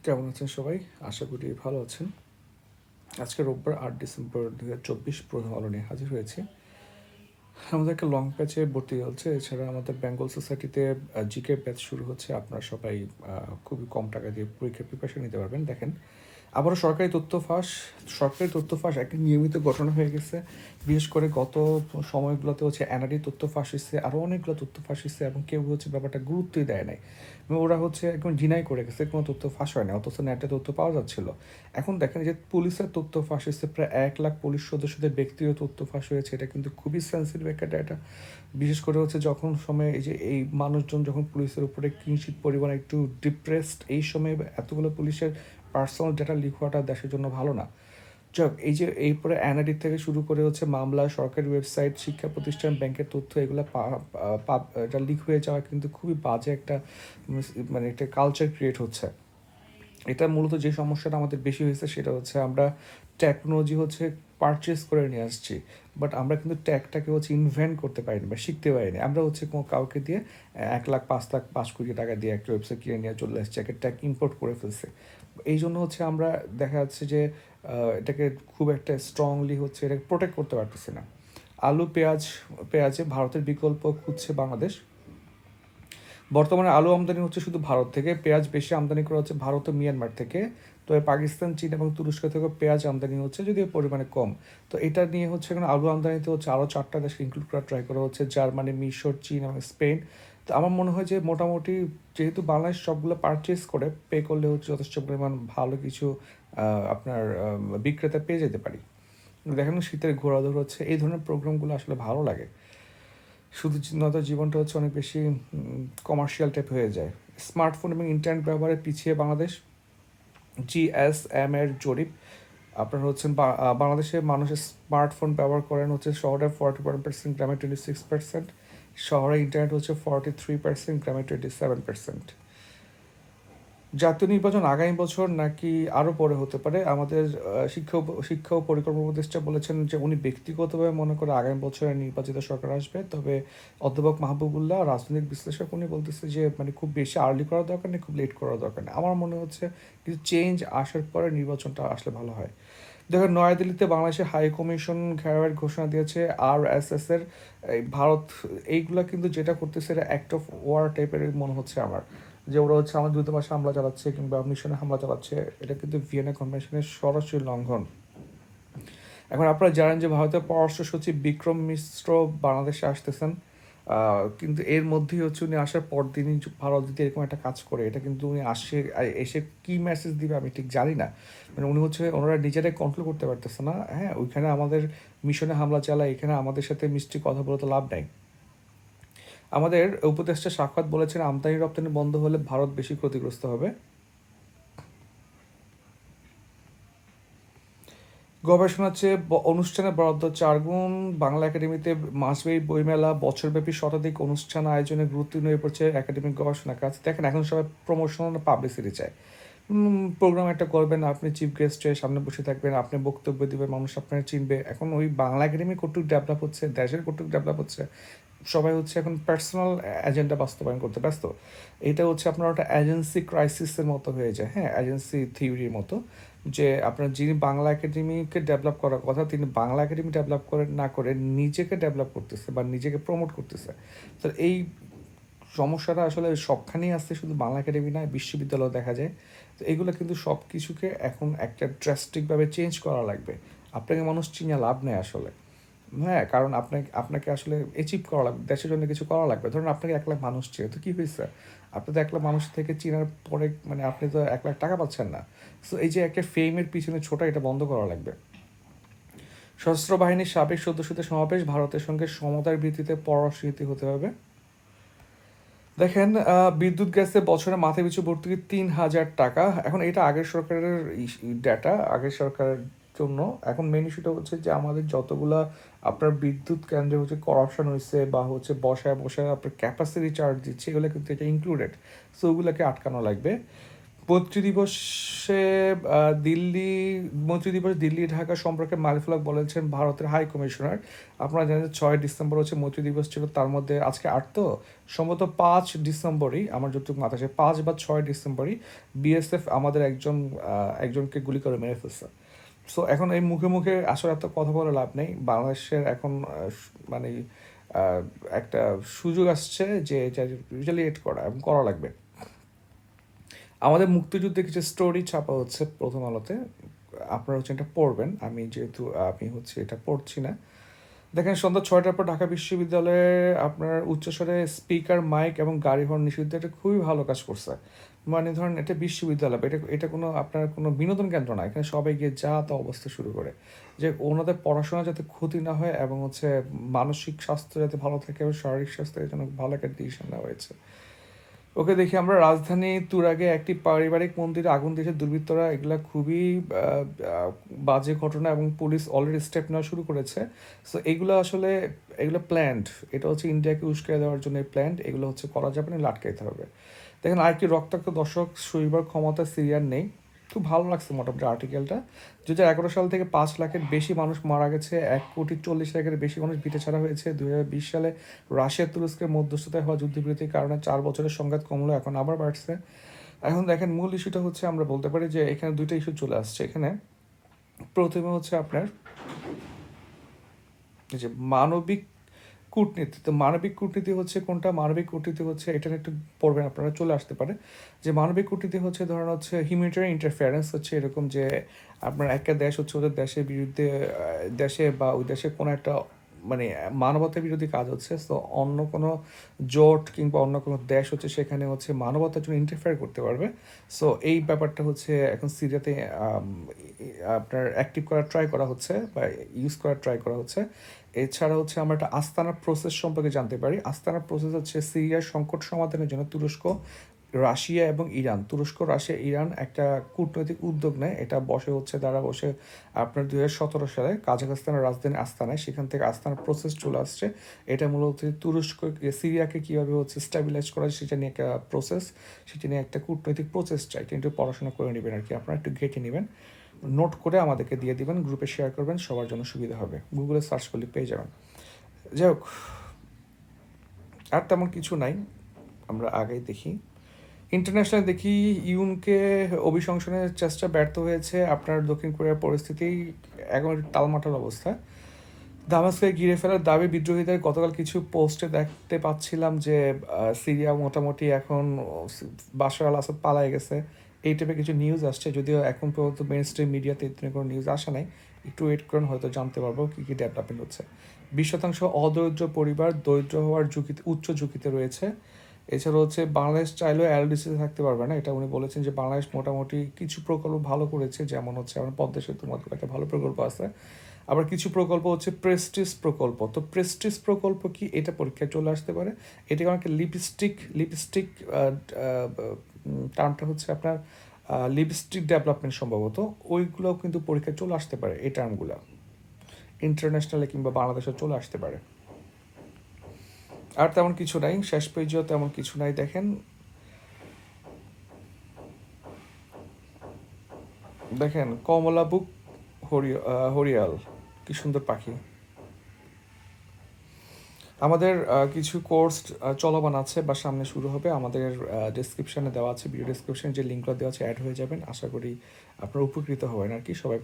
কেমন আছেন সবাই? আশা করি ভালো আছেন। আজকে রোববার ৮ ডিসেম্বর ২০২৪ প্রথম আলো নিয়ে হাজির হয়েছি। আমাদের একটা লং ব্যাচে ভর্তি চলছে। এছাড়া আমাদের বেঙ্গল সোসাইটিতে জিকে ব্যাচ শুরু হচ্ছে। আপনারা সবাই খুবই কম টাকা দিয়ে পরীক্ষার প্রিপারেশন নিতে পারবেন। দেখেন, আবারও সরকারি তথ্য ফাঁস একটা নিয়মিত ঘটনা হয়ে গেছে। বিশেষ করে গত সময়গুলোতে হচ্ছে এনআরডি তথ্য ফাঁস হয়েছে, আরও অনেকগুলো তথ্য ফাঁস হয়েছে এবং কেউ হচ্ছে ব্যাপারটা গুরুত্বই দেয় নাই। এবং ওরা হচ্ছে একদম ডিনাই করে গেছে কোনো তথ্য ফাঁস হয় না, অথচ নেটে তথ্য পাওয়া যাচ্ছিল। এখন দেখেন যে পুলিশের তথ্য ফাঁস হয়েছে, প্রায় ১ লাখ পুলিশ সদস্যদের ব্যক্তিগত তথ্য ফাঁস হয়েছে। এটা কিন্তু খুবই সেন্সিটিভ একটা ডেটা। বিশেষ করে হচ্ছে যখন সময় এই মানুষজন যখন পুলিশের উপরে কিঞ্চিৎ পরিমাণে একটু ডিপ্রেসড, এই সময় এতগুলো পুলিশের পার্সোনাল ডেটা লিক হওয়াটা দেশের জন্য ভালো না। যাক, এই যে এই পরে এনআইডি থেকে শুরু করে হচ্ছে মামলা, সরকারি ওয়েবসাইট, শিক্ষা প্রতিষ্ঠান, ব্যাংকের তথ্য, এগুলো এটা লিক হয়ে যাওয়া কিন্তু খুবই বাজে একটা মানে একটা কালচার ক্রিয়েট হচ্ছে। এটা মূলত যে সমস্যাটা আমাদের বেশি হয়েছে সেটা হচ্ছে আমরা টেকনোলজি হচ্ছে পারচেস করে নিয়ে আসছি, বাট আমরা কিন্তু ট্যাগটাকে হচ্ছে ইনভেন্ট করতে পারিনি বা শিখতে পারিনি। আমরা হচ্ছে কোনো কাউকে দিয়ে ১ লাখ, ৫ লাখ, ৫ কোটি টাকা দিয়ে একটা ওয়েবসাইট কিনে নিয়ে চলে আসছে, একটা ট্যাগ ইম্পোর্ট করে ফেলছে। এই জন্য হচ্ছে আমরা দেখা যাচ্ছে যে এটাকে খুব একটা স্ট্রংলি হচ্ছে এটাকে প্রোটেক্ট করতে পারতেছি না। আলু, পেঁয়াজে ভারতের বিকল্প খুঁজছে বাংলাদেশ। বর্তমানে আলু আমদানি হচ্ছে শুধু ভারত থেকে, পেঁয়াজ বেশি আমদানি করা হচ্ছে ভারত ও মিয়ানমার থেকে। তবে পাকিস্তান, চীন এবং তুরস্ক থেকেও পেঁয়াজ আমদানি হচ্ছে, যদিও পরিমাণে কম। তো এটা নিয়ে হচ্ছে এখন আলু আমদানিতে হচ্ছে আরও 4টা দেশকে ইনক্লুড করা ট্রাই করা হচ্ছে: জার্মানি, মিশর, চীন এবং স্পেন। তো আমার মনে হয় যে মোটামুটি যেহেতু বাংলাদেশ সবগুলো পারচেস করে পে করলে হচ্ছে যথেষ্ট পরিমাণ ভালো কিছু আপনার বিক্রেতা পেয়ে যেতে পারি। দেখেন, শীতের ঘোরাঘুরি হচ্ছে, এই ধরনের প্রোগ্রামগুলো আসলে ভালো লাগে। শুধু নয়তো জীবনটা হচ্ছে অনেক বেশি কমার্শিয়াল টাইপ হয়ে যায়। স্মার্টফোন এবং ইন্টারনেট ব্যবহারে পিছিয়ে বাংলাদেশ। জিএসএম এর জরিপ আপনার হচ্ছেন বাংলাদেশে মানুষের স্মার্টফোন ব্যবহার করেন হচ্ছে শহরে 41%, গ্রামে 26%। শহরে ইন্টারনেট হচ্ছে 43%, গ্রামে 27%। জাতীয় নির্বাচন আগামী বছর নাকি আরও পরে হতে পারে। আমাদের শিক্ষা ও পরিকল্পনা উপদেষ্টা বলেছেন যে উনি ব্যক্তিগতভাবে মনে করে আগামী বছরে নির্বাচিত সরকার আসবে। তবে অধ্যাপক মাহবুবুল্লাহ, রাজনৈতিক বিশ্লেষক, উনি বলতেছে যে মানে খুব বেশি আর্লি করা দরকার নেই, খুব লেট করা দরকার নেই। আমার মনে হচ্ছে কিছু চেঞ্জ আসার পরে নির্বাচনটা আসলে ভালো হয়। দেখেন, নয়াদিল্লিতে বাংলাদেশের হাই কমিশন ঘেরাওয়ের ঘোষণা দিয়েছে আরএসএস এর। এই ভারত এইগুলা কিন্তু যেটা করতেছে এটা অ্যাক্ট অফ ওয়ার টাইপের মনে হচ্ছে আমার। যে ওরা হচ্ছে আমার দূতাবাসে হামলা চালাচ্ছে কিংবা মিশনে হামলা চালাচ্ছে, এটা কিন্তু ভিয়েনা কনভেনশনের সরাসরি লঙ্ঘন। এখন আপনারা জানেন যে ভারতের পররাষ্ট্র সচিব বিক্রম মিশ্র বাংলাদেশে আসতেছেন। কিন্তু এর মধ্যেই হচ্ছে উনি আসার পর দিনই ভারত যদি এরকম একটা কাজ করে, এটা কিন্তু উনি এসে কী মেসেজ দিবে আমি ঠিক জানি না। মানে উনি হচ্ছে ওনারা নিজেরাই কন্ট্রোল করতে পারতেছে না। হ্যাঁ, ওইখানে আমাদের মিশনে হামলা চালায়, এখানে আমাদের সাথে মিষ্টি কথা বলে তো লাভ নাই। আমাদের উপদেষ্টা সাক্ষাৎ বলেছেন আমদানি রপ্তানি বন্ধ হলে ভারত বেশি ক্ষতিগ্রস্ত হবে। গবেষণার চেয়ে অনুষ্ঠানের বরাদ্দ 4 গুণ। বাংলা একাডেমিতে মাসব্যাপী বইমেলা, বছরব্যাপী শতাধিক অনুষ্ঠান আয়োজনে গুরুত্ব নিয়ে পড়ছে একাডেমিক গবেষণা কাজ। দেখেন, এখন সবাই প্রমোশন, পাবলিসিটি চায়। প্রোগ্রাম একটা করবেন, আপনি চিফ গেস্টের সামনে বসে থাকবেন, আপনি বক্তব্য দিবেন, মানুষ আপনার চিনবে। এখন ওই বাংলা একাডেমি কতটুকু ডেভেলপ হচ্ছে, দেশের কতটুকু ডেভেলপ হচ্ছে, সবাই হচ্ছে এখন পার্সোনাল এজেন্ডা বাস্তবায়ন করতে ব্যস্ত। এটা হচ্ছে আপনার একটা এজেন্সি ক্রাইসিসের মতো হয়ে যায়, হ্যাঁ, এজেন্সি থিওরির মতো। যে আপনার যিনি বাংলা একাডেমিকে ডেভেলপ করার কথা, তিনি বাংলা একাডেমি ডেভেলপ করে না করে নিজেকে ডেভেলপ করতেছে বা নিজেকে প্রমোট করতেছে। তো এই সমস্যাটা আসলে সবখানেই আসছে, শুধু বাংলা একাডেমি নয়, বিশ্ববিদ্যালয় দেখা যায়। তো এগুলো কিন্তু সব কিছুকে এখন একটা ড্রাস্টিকভাবে চেঞ্জ করা লাগবে। আপনাকে মানুষ চিনে লাভ নেই আসলে। হ্যাঁ, কারণ আপনাকে আসলে অ্যাচিভ করা লাগবে, দেশের জন্য কিছু করা লাগবে। ধরুন আপনাকে 1 লাখ মানুষ চেয়ে, তো কী হয়েছে? আপনি তো 1 লাখ মানুষ থেকে চিনার পরে মানে আপনি তো 1 লাখ টাকা পাচ্ছেন না। সো এই যে একটা ফেমের পিছনে ছোটা, এটা বন্ধ করা লাগবে। সশস্ত্র বাহিনীর সাবেক সদস্যদের সমাবেশ, ভারতের সঙ্গে সমতার ভিত্তিতে পররাষ্ট্রনীতি হতে হবে। দেখেন, বিদ্যুৎ গ্যাসে বছরে মাথাপিছু ভর্তুকি ৩,০০০ টাকা। এখন এটা আগের সরকারের ডেটা, আগের সরকারের জন্য। এখন মেন ইস্যুটা হচ্ছে যে আমাদের যতগুলা আপনার বিদ্যুৎ কেন্দ্রে হচ্ছে করাপশন হয়েছে বা হচ্ছে বসায় বসায় আপনার ক্যাপাসিটি চার্জ দিচ্ছে, এগুলো কিন্তু এটা ইনক্লুডেড। সো ওগুলোকে আটকানো লাগবে। মৈত্রী দিবসে মৈত্রী দিবস দিল্লি ঢাকা সম্পর্কে মালিফুল হক বলেছেন ভারতের হাই কমিশনার। আপনারা জানেন যে 6 ডিসেম্বর হচ্ছে মৈত্রী দিবস ছিল, তার মধ্যে আজকে 8, তো সম্ভবত 5 ডিসেম্বরই, আমার যতটুকু মাথা আছে 5 বা 6 ডিসেম্বরই বিএসএফ আমাদের একজনকে গুলি করে মেরে ফেলছে। সো এখন এই মুখে মুখে আসলে এত কথা বলে লাভ নেই। বাংলাদেশের এখন মানে একটা সুযোগ আসছে যে এটা রিটালিয়েট করা এবং করা লাগবে। আমাদের মুক্তিযুদ্ধে কিছু স্টোরি ছাপা হচ্ছে প্রথম আলোতে, আপনারা হচ্ছে এটা পড়বেন। আমি হচ্ছে এটা পড়ছি না। দেখেন, সন্ধ্যা 6টার পর ঢাকা বিশ্ববিদ্যালয়ে আপনার উচ্চস্বরে স্পিকার, মাইক এবং গাড়ি হর্ন নিষিদ্ধ, এটা খুবই ভালো কাজ করছে। মানে ধরেন এটা বিশ্ববিদ্যালয়, এটা এটা কোনো আপনার কোনো বিনোদন কেন্দ্র না, এখানে সবাই গিয়ে যা তা অবস্থা শুরু করে, যে ওনাদের পড়াশোনা যাতে ক্ষতি না হয় এবং হচ্ছে মানসিক স্বাস্থ্য যাতে ভালো থাকে এবং শারীরিক স্বাস্থ্যের জন্য ভালো একটা ডিসিশন নেওয়া হয়েছে। ওকে, দেখি আমরা রাজধানী তুরাগে একটি পারিবারিক মন্দিরে আগুন দিয়েছে দুর্বৃত্তরা। এগুলা খুবই বাজে ঘটনা এবং পুলিশ অলরেডি স্টেপ নেওয়া শুরু করেছে। সো এগুলো প্ল্যান্ড, এটা হচ্ছে ইন্ডিয়াকে উস্কে দেওয়ার জন্য প্ল্যান্ড, এগুলো হচ্ছে করা যাবে না, আটকাইতে হবে। দেখেন, আরেকটি রক্তাক্ত দর্শক সইবার ক্ষমতা সিরিয়ার নেই। খুব ভালো লাগছে মোটামুটি আর্টিকেলটা। 2011 সাল থেকে 5 লাখের বেশি মানুষ মারা গেছে, 1,40,00,000-এর বেশি মানুষ ভিটে ছাড়া হয়েছে। 2020 সালে রাশিয়া তুরস্কের মধ্যস্থতায় হওয়া যুদ্ধবিরতির কারণে 4 বছরের সংঘাত কমলো, এখন আবার বাড়ছে। এখন দেখেন, মূল ইস্যুটা হচ্ছে আমরা বলতে পারি যে এখানে দুইটা ইস্যু চলে আসছে। এখানে প্রথমে হচ্ছে আপনার যে মানবিক কূটনীতি। তো মানবিক কূটনীতি হচ্ছে কোনটা? মানবিক কূটনীতি হচ্ছে, এটা একটু পড়বেন আপনারা, চলে আসতে পারে যে মানবিক কূটনীতি হচ্ছে ধরেন হচ্ছে হিউম্যানিটেরিয়ান ইন্টারফেয়ারেন্স, হচ্ছে এরকম যে আপনার একটা দেশ হচ্ছে ওদের দেশের বিরুদ্ধে দেশে বা ওই দেশে কোনো একটা মানে মানবতা বিরোধী কাজ হচ্ছে, তো অন্য কোনো জোট কিংবা অন্য কোনো দেশ হচ্ছে সেখানে হচ্ছে মানবতার জন্য ইন্টারফেয়ার করতে পারবে। সো এই ব্যাপারটা হচ্ছে এখন সিরিয়াতে আপনার অ্যাক্টিভ করার ট্রাই করা হচ্ছে বা ইউজ করার ট্রাই করা হচ্ছে। এছাড়া হচ্ছে আমরা একটা আস্তানা প্রসেস সম্পর্কে জানতে পারি। আস্তানা প্রসেস হচ্ছে সিরিয়ার সংকট সমাধানের জন্য রাশিয়া এবং ইরান, রাশিয়া, ইরান একটা কূটনৈতিক উদ্যোগ নেয়। এটা বসে আপনার 2017 সালে কাজাখস্তানের রাজধানী আস্তানায়, সেখান থেকে আস্তানার প্রসেস চলে আসছে। এটা মূলত সিরিয়াকে কীভাবে হচ্ছে স্ট্যাবিলাইজ করা যায় সেটা নিয়ে একটা প্রসেস, সেটা নিয়ে একটা কূটনৈতিক প্রচেষ্টা। এটা একটু পড়াশোনা করে নেবেন আর কি, আপনারা একটু ঘেঁটে নেবেন, নোট করে আমাদেরকে দিয়ে দিবেন, গ্রুপে শেয়ার করবেন, সবার জন্য সুবিধা হবে, গুগলে সার্চ করলে পেয়ে যাবেন। যাই হোক, আর তেমন কিছু নাই, আমরা আগেই দেখি। ইন্টারন্যাশনাল দেখি, ইউনকে অভিশংসনের চেষ্টা ব্যর্থ হয়েছে। আপনার দক্ষিণ কোরিয়ার পরিস্থিতি এখন টালমাটাল অবস্থা। দামাস্কে ঘিরে ফেলার দাবি বিদ্রোহীদের। গতকাল কিছু পোস্টে দেখতে পাচ্ছিলাম যে সিরিয়া মোটামুটি এখন বাশার আল আসাদ পালায় গেছে, এই টাইপের কিছু নিউজ আসছে, যদিও এখন পর্যন্ত মেইন স্ট্রিম মিডিয়াতে কোনো নিউজ আসে নাই। একটু ওয়েট করেন, হয়তো জানতে পারবো কী কী ডেভেলপমেন্ট হচ্ছে। 20% অদরিদ্র পরিবার দরিদ্র হওয়ার উচ্চ ঝুঁকিতে রয়েছে। এছাড়া হচ্ছে বাংলাদেশ চাইলেও এলডিসিতে থাকতে পারবে না, এটা উনি বলেছেন। যে বাংলাদেশ মোটামুটি কিছু প্রকল্প ভালো করেছে, যেমন হচ্ছে আমার পদ্মা সেতুর মতো একটা ভালো প্রকল্প আছে। আবার কিছু প্রকল্প হচ্ছে প্রেস্টিজ প্রকল্প। তো প্রেস্টিজ প্রকল্প কি, এটা পরীক্ষায় চলে আসতে পারে। এটাকে অনেকে লিপস্টিক টার্মটা হচ্ছে আপনার লিপস্টিক ডেভেলপমেন্ট সম্ভবত, ওইগুলোও কিন্তু পরীক্ষায় চলে আসতে পারে। এই টার্মগুলো ইন্টারন্যাশনালে কিংবা বাংলাদেশে চলে আসতে পারে। আর তেমন কিছু নাই, শেষ পেজেও তেমন কিছু নাই। দেখেন কমলা বুক হরিয়াল, কি সুন্দর পাখি। আমাদের কিছু কোর্স চলমান আছে বা সামনে শুরু হবে, আমাদের ডেসক্রিপশানে দেওয়া আছে, ভিডিও ডেসক্রিপশানে যে লিঙ্কগুলো দেওয়া আছে, অ্যাড হয়ে যাবেন। আশা করি আপনারা উপকৃত হবেন আর কি। সবাই